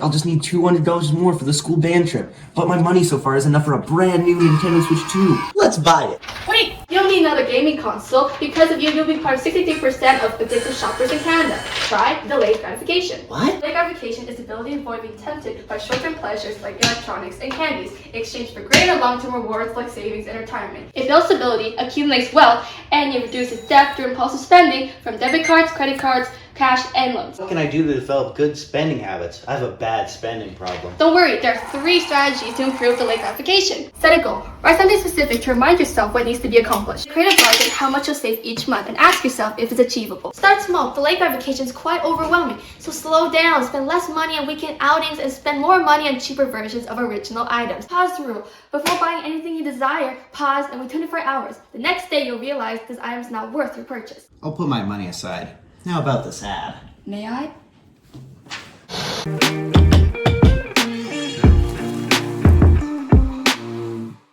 I'll just need $200 more for the school band trip. But my money so far is enough for a brand new Nintendo Switch 2. Let's buy it. Wait, you don't need another gaming console. Because of you, you'll be part of 63% of addictive shoppers in Canada. Try delayed gratification. What? Delayed gratification is the ability to avoid being tempted by short-term pleasures like electronics and candies in exchange for greater long-term rewards like savings and retirement. It builds stability, accumulates wealth, and it reduces debt through impulsive spending from debit cards, credit cards, cash, and loans. What can I do to develop good spending habits? I have a bad spending problem. Don't worry, there are 3 strategies to improve delayed gratification. Set a goal. Write something specific to remind yourself what needs to be accomplished. Create a budget, how much you'll save each month, and ask yourself if it's achievable. Start small. Delayed gratification is quite overwhelming, so slow down, spend less money on weekend outings, and spend more money on cheaper versions of original items. Pause the rule. Before buying anything you desire, pause and wait 24 hours. The next day, you'll realize this item is not worth your purchase. I'll put my money aside. How about this ad? May I?